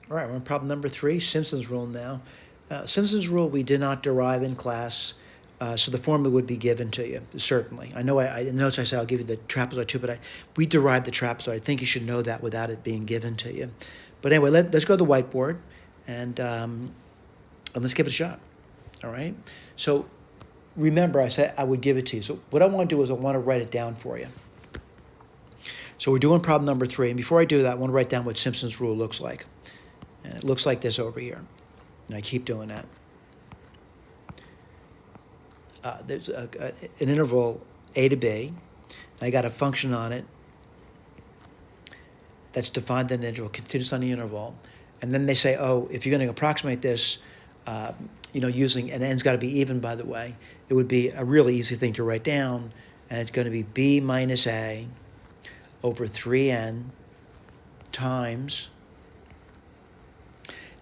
All right, we're on problem number 3, Simpson's rule now. Simpson's rule we did not derive in class, so the formula would be given to you, certainly. I know in notes I said I'll give you the trapezoid too, but we derived the trapezoid. I think you should know that without it being given to you. But anyway, let's go to the whiteboard, and let's give it a shot, all right? So remember, I said I would give it to you. So what I want to do is I want to write it down for you. So we're doing problem number 3, and before I do that, I want to write down what Simpson's rule looks like. And it looks like this over here. And I keep doing that. There's an interval a to b. I got a function on it that's defined in the interval, continuous on the interval. And then they say, oh, if you're going to approximate this, using, and n's got to be even, by the way, it would be a really easy thing to write down. And it's going to be b minus a over 3n times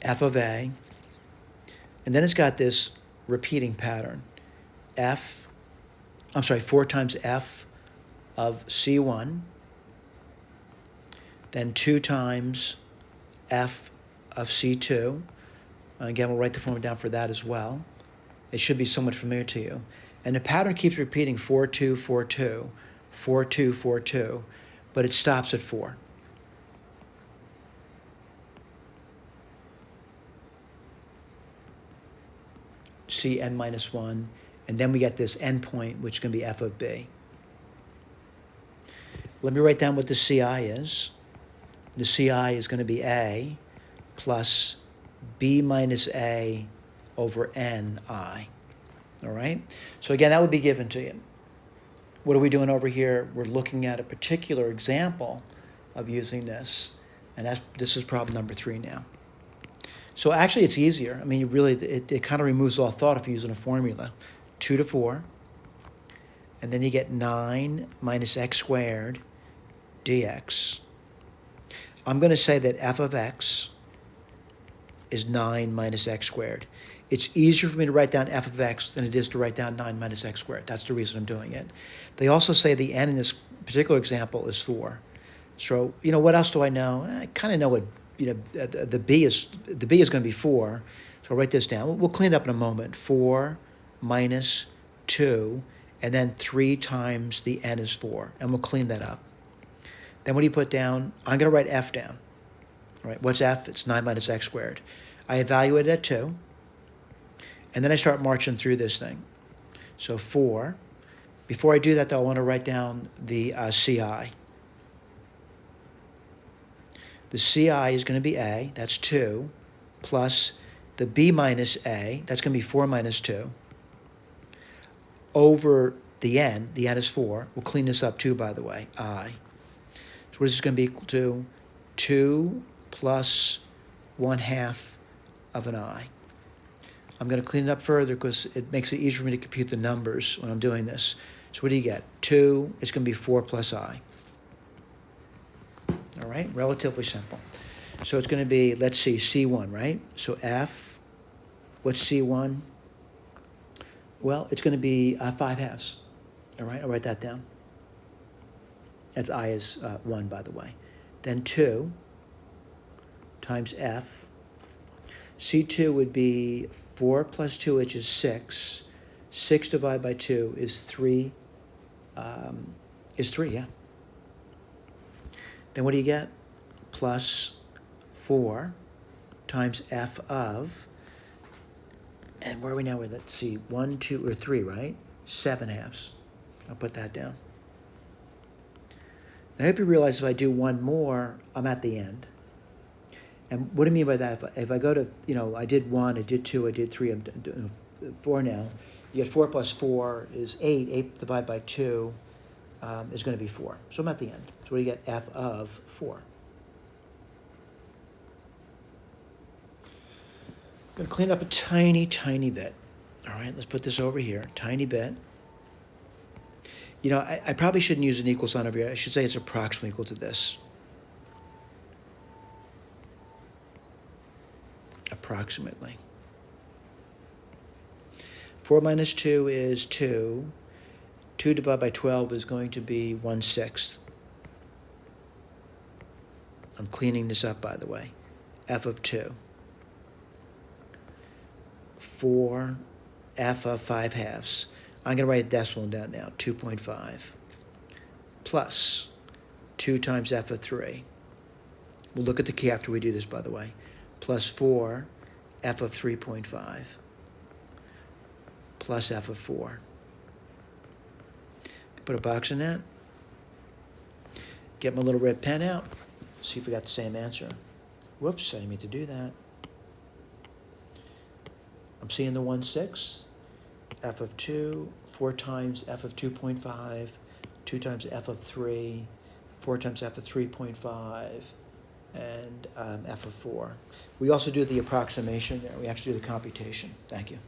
f of a, and then it's got this repeating pattern. 4 times f of c1, then 2 times f of c2. Again, we'll write the formula down for that as well. It should be somewhat familiar to you. And the pattern keeps repeating 4, 2, 4, 2, 4, 2, 4, 2, but it stops at 4. C n minus 1, and then we get this endpoint, which can be f of b. Let me write down what the CI is. The CI is going to be a plus b minus a over ni. All right? So again, that would be given to you. What are we doing over here? We're looking at a particular example of using this, and this is problem number 3 now. So actually, it's easier. I mean, it kind of removes all thought if you're using a formula. 2 to 4, and then you get 9 minus x squared dx. I'm going to say that f of x is 9 minus x squared. It's easier for me to write down f of x than it is to write down 9 minus x squared. That's the reason I'm doing it. They also say the n in this particular example is 4. So, what else do I know? I kind of know what, the b is going to be 4. So I'll write this down. We'll clean it up in a moment. 4 minus 2, and then 3 times the n is 4. And we'll clean that up. Then what do you put down? I'm going to write f down. All right, what's f? It's 9 minus x squared. I evaluate it at 2. And then I start marching through this thing. So 4. Before I do that, though, I want to write down the CI. The CI is going to be a, that's 2, plus the b minus a, that's going to be 4 minus 2, over the n is 4. We'll clean this up too, by the way, I. So what is this going to be equal to? 2 plus 1/2 of an I. I'm going to clean it up further because it makes it easier for me to compute the numbers when I'm doing this. So what do you get? 2, it's going to be 4 plus I. All right, relatively simple. So it's going to be, let's see, C1, right? So F, what's C1? Well, it's going to be 5/2. All right, I'll write that down. That's I is 1, by the way. Then 2 times F. C2 would be 4 plus 2, which is 6. 6 divided by 2 is 3. Yeah. Then what do you get? Plus 4 times f of, and where are we now? Let's see, 1, 2, or 3, right? 7/2. I'll put that down. Now, I hope you realize if I do one more, I'm at the end. And what do I mean by that? If I go to, I did 1, I did 2, I did 3, I'm doing 4 now. You get 4 plus 4 is 8. 8 divided by 2 is going to be 4. So I'm at the end. So what do you get? F of 4. I'm going to clean up a tiny, tiny bit. All right, let's put this over here. Tiny bit. I probably shouldn't use an equal sign over here. I should say it's approximately equal to this. Approximately. 4 minus 2 is 2. 2 divided by 12 is going to be 1/6. I'm cleaning this up, by the way. f of 2 for f of 5/2. I'm going to write a decimal down now, 2.5, plus 2 times f of 3. We'll look at the key after we do this, by the way. Plus 4 f of 3.5 plus f of 4. Put a box in that. Get my little red pen out. See if we got the same answer. Whoops, I didn't mean to do that. I'm seeing the 1/6. F of 2, 4 times f of 2.5, 2 times f of 3, 4 times f of 3.5, and f of 4. We also do the approximation there. We actually do the computation. Thank you.